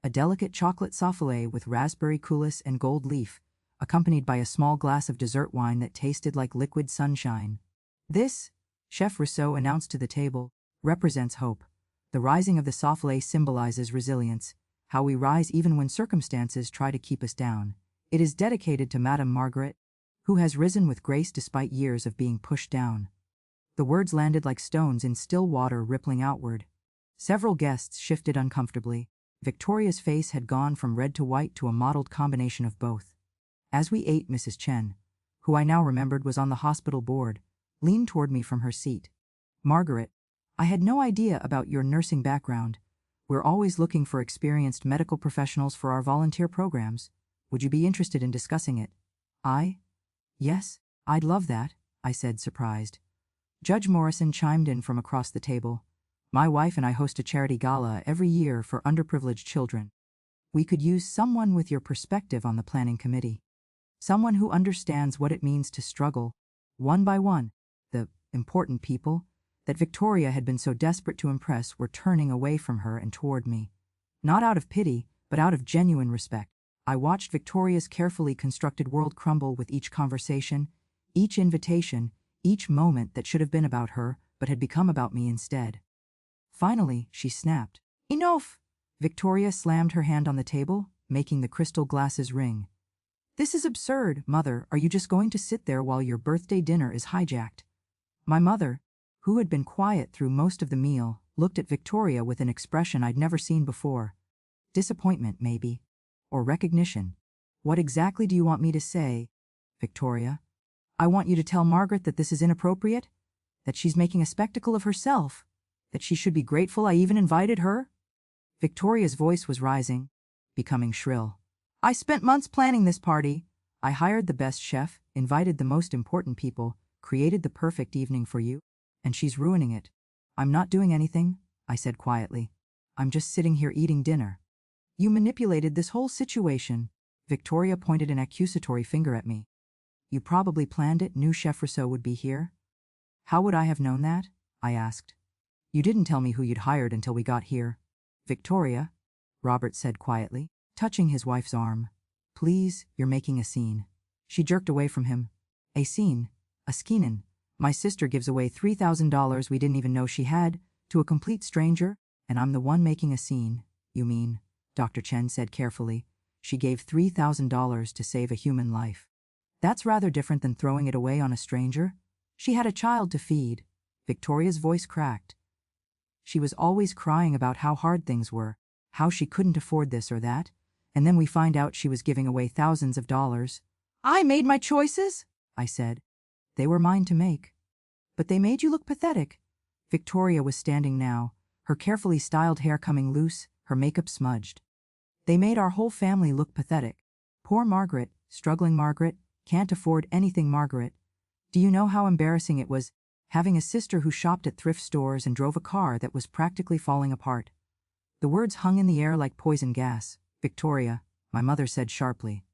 A delicate chocolate soufflé with raspberry coulis and gold leaf, accompanied by a small glass of dessert wine that tasted like liquid sunshine. "This," Chef Rousseau announced to the table, "represents hope. The rising of the soufflé symbolizes resilience, how we rise even when circumstances try to keep us down. It is dedicated to Madame Margaret, who has risen with grace despite years of being pushed down." The words landed like stones in still water, rippling outward. Several guests shifted uncomfortably. Victoria's face had gone from red to white to a mottled combination of both. As we ate, Mrs. Chen, who I now remembered was on the hospital board, leaned toward me from her seat. "Margaret, I had no idea about your nursing background. We're always looking for experienced medical professionals for our volunteer programs. Would you be interested in discussing it?" "Yes, I'd love that," I said, surprised. Judge Morrison chimed in from across the table. "My wife and I host a charity gala every year for underprivileged children. We could use someone with your perspective on the planning committee. Someone who understands what it means to struggle, one by one." The important people that Victoria had been so desperate to impress were turning away from her and toward me. Not out of pity, but out of genuine respect. I watched Victoria's carefully constructed world crumble with each conversation, each invitation, each moment that should have been about her, but had become about me instead. Finally, she snapped. "Enough!" Victoria slammed her hand on the table, making the crystal glasses ring. "This is absurd, Mother. Are you just going to sit there while your birthday dinner is hijacked?" My mother, who had been quiet through most of the meal, looked at Victoria with an expression I'd never seen before. Disappointment, maybe. Or recognition. "What exactly do you want me to say, Victoria?" "I want you to tell Margaret that this is inappropriate, that she's making a spectacle of herself, that she should be grateful I even invited her." Victoria's voice was rising, becoming shrill. "I spent months planning this party. I hired the best chef, invited the most important people, created the perfect evening for you, and she's ruining it." "I'm not doing anything," I said quietly. "I'm just sitting here eating dinner." "You manipulated this whole situation." Victoria pointed an accusatory finger at me. You probably planned it, knew Chef Rousseau would be here? How would I have known that? I asked. You didn't tell me who you'd hired until we got here. Victoria, Robert said quietly, touching his wife's arm. Please, you're making a scene. She jerked away from him. A scene? A skeenan. My sister gives away $3,000 we didn't even know she had, to a complete stranger, and I'm the one making a scene. You mean, Dr. Chen said carefully, she gave $3,000 to save a human life. That's rather different than throwing it away on a stranger. She had a child to feed. Victoria's voice cracked. She was always crying about how hard things were, how she couldn't afford this or that, and then we find out she was giving away thousands of dollars. I made my choices, I said. They were mine to make. But they made you look pathetic. Victoria was standing now, her carefully styled hair coming loose, her makeup smudged. They made our whole family look pathetic. Poor Margaret, struggling Margaret, can't afford anything Margaret. Do you know how embarrassing it was, having a sister who shopped at thrift stores and drove a car that was practically falling apart? The words hung in the air like poison gas. Victoria, my mother said sharply.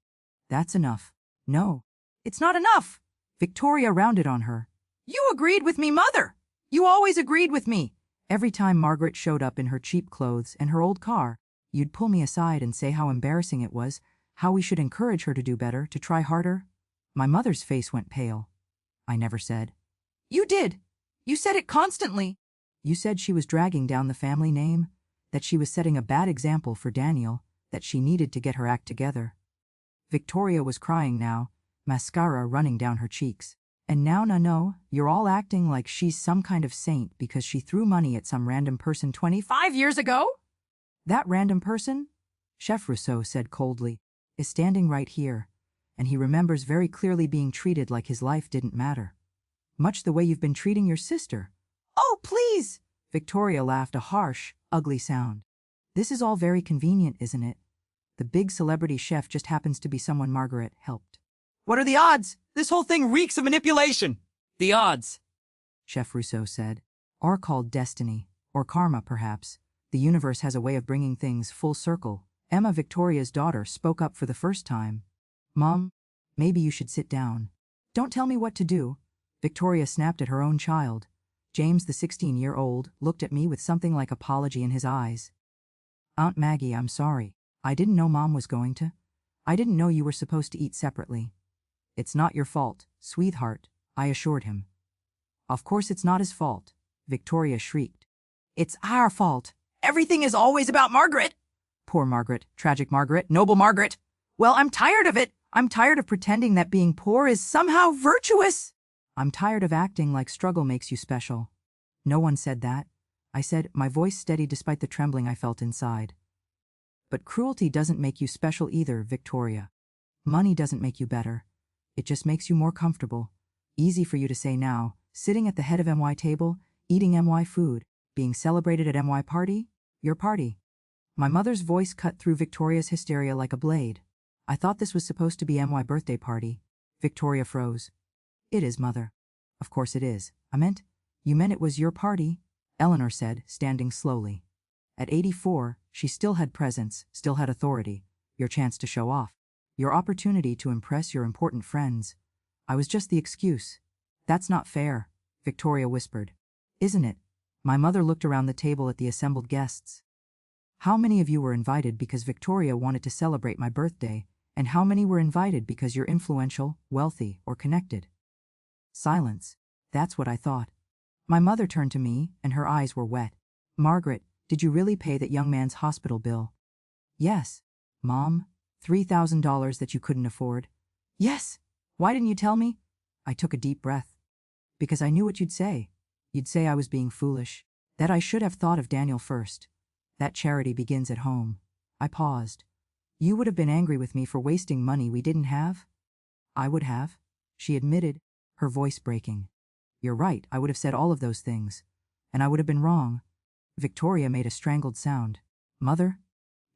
That's enough. No. It's not enough! Victoria rounded on her. You agreed with me, Mother! You always agreed with me! Every time Margaret showed up in her cheap clothes and her old car, you'd pull me aside and say how embarrassing it was, how we should encourage her to do better, to try harder. My mother's face went pale. I never said. You did! You said it constantly! You said she was dragging down the family name, that she was setting a bad example for Daniel, that she needed to get her act together. Victoria was crying now, mascara running down her cheeks. And now, no, you're all acting like she's some kind of saint because she threw money at some random person 25 years ago? That random person, Chef Rousseau said coldly, is standing right here, and he remembers very clearly being treated like his life didn't matter. Much the way you've been treating your sister. Oh, please! Victoria laughed a harsh, ugly sound. This is all very convenient, isn't it? The big celebrity chef just happens to be someone Margaret helped. What are the odds? This whole thing reeks of manipulation. The odds, Chef Rousseau said. Are called destiny, or karma perhaps. The universe has a way of bringing things full circle. Emma, Victoria's daughter, spoke up for the first time. Mom, maybe you should sit down. Don't tell me what to do. Victoria snapped at her own child. James, the 16-year-old, looked at me with something like apology in his eyes. Aunt Maggie, I'm sorry. I didn't know Mom was going to. I didn't know you were supposed to eat separately. It's not your fault, sweetheart, I assured him. Of course it's not his fault, Victoria shrieked. It's our fault. Everything is always about Margaret. Poor Margaret, tragic Margaret, noble Margaret. Well, I'm tired of it. I'm tired of pretending that being poor is somehow virtuous. I'm tired of acting like struggle makes you special. No one said that. I said, my voice steady despite the trembling I felt inside. But cruelty doesn't make you special either, Victoria. Money doesn't make you better. It just makes you more comfortable. Easy for you to say now, sitting at the head of MY table, eating MY food, being celebrated at MY party, your party. My mother's voice cut through Victoria's hysteria like a blade. I thought this was supposed to be MY birthday party. Victoria froze. It is, Mother. Of course it is. You meant it was your party, Eleanor said, standing slowly. At 84, she still had presence, still had authority, your chance to show off, your opportunity to impress your important friends. I was just the excuse. That's not fair, Victoria whispered. Isn't it? My mother looked around the table at the assembled guests. How many of you were invited because Victoria wanted to celebrate my birthday, and how many were invited because you're influential, wealthy, or connected? Silence. That's what I thought. My mother turned to me, and her eyes were wet. Margaret, did you really pay that young man's hospital bill? Yes. Mom, $3,000 that you couldn't afford? Yes. Why didn't you tell me? I took a deep breath. Because I knew what you'd say. You'd say I was being foolish, that I should have thought of Daniel first. That charity begins at home. I paused. You would have been angry with me for wasting money we didn't have? I would have, she admitted, her voice breaking. You're right, I would have said all of those things. And I would have been wrong. Victoria made a strangled sound. Mother?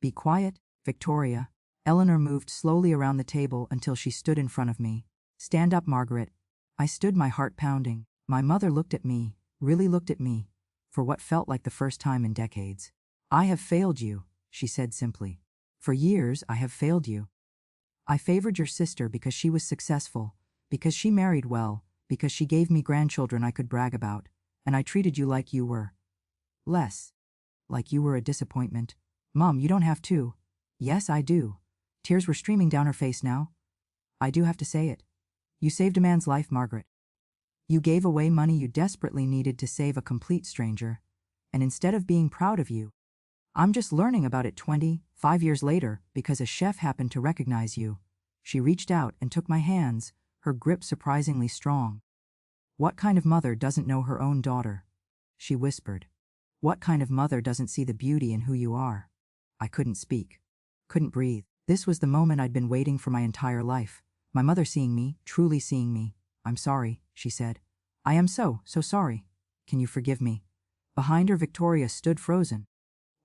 Be quiet, Victoria. Eleanor moved slowly around the table until she stood in front of me. Stand up, Margaret. I stood, my heart pounding. My mother looked at me, really looked at me, for what felt like the first time in decades. I have failed you, she said simply. For years I have failed you. I favored your sister because she was successful, because she married well, because she gave me grandchildren I could brag about, and I treated you like you were less. Like you were a disappointment. Mom, you don't have to. Yes, I do. Tears were streaming down her face now. I do have to say it. You saved a man's life, Margaret. You gave away money you desperately needed to save a complete stranger, and instead of being proud of you, I'm just learning about it 25 years later because a chef happened to recognize you. She reached out and took my hands, her grip surprisingly strong. What kind of mother doesn't know her own daughter? She whispered. What kind of mother doesn't see the beauty in who you are? I couldn't speak. Couldn't breathe. This was the moment I'd been waiting for my entire life. My mother seeing me, truly seeing me. I'm sorry, she said. I am so sorry. Can you forgive me? Behind her, Victoria stood frozen,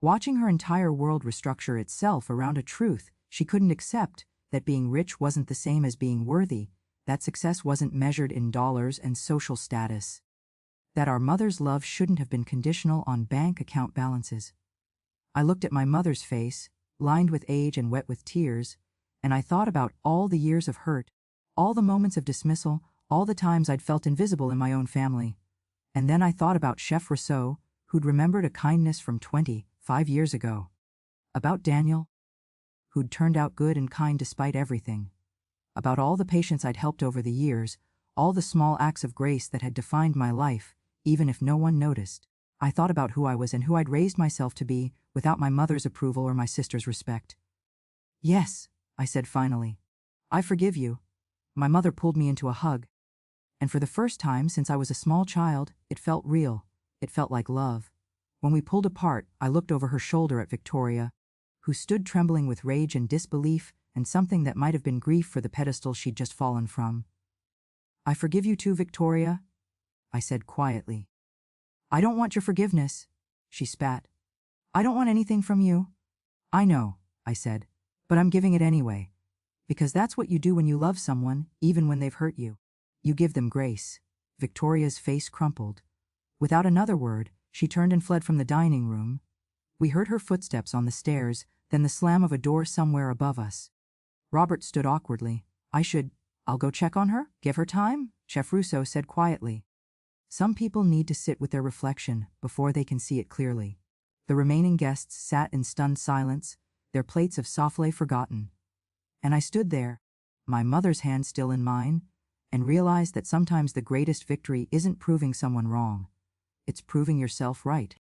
watching her entire world restructure itself around a truth she couldn't accept, that being rich wasn't the same as being worthy, that success wasn't measured in dollars and social status, that our mother's love shouldn't have been conditional on bank account balances. I looked at my mother's face, lined with age and wet with tears, and I thought about all the years of hurt, all the moments of dismissal, all the times I'd felt invisible in my own family. And then I thought about Chef Rousseau, who'd remembered a kindness from 25 years ago. About Daniel, who'd turned out good and kind despite everything. About all the patients I'd helped over the years, all the small acts of grace that had defined my life, even if no one noticed. I thought about who I was and who I'd raised myself to be, without my mother's approval or my sister's respect. Yes, I said finally. I forgive you. My mother pulled me into a hug. And for the first time since I was a small child, it felt real. It felt like love. When we pulled apart, I looked over her shoulder at Victoria, who stood trembling with rage and disbelief and something that might have been grief for the pedestal she'd just fallen from. I forgive you too, Victoria, I said quietly. I don't want your forgiveness, she spat. I don't want anything from you. I know, I said, but I'm giving it anyway. Because that's what you do when you love someone, even when they've hurt you. You give them grace. Victoria's face crumpled. Without another word, she turned and fled from the dining room. We heard her footsteps on the stairs, then the slam of a door somewhere above us. Robert stood awkwardly. I'll go check on her, give her time, Chef Rousseau said quietly. Some people need to sit with their reflection before they can see it clearly. The remaining guests sat in stunned silence, their plates of soufflé forgotten. And I stood there, my mother's hand still in mine, and realized that sometimes the greatest victory isn't proving someone wrong. It's proving yourself right.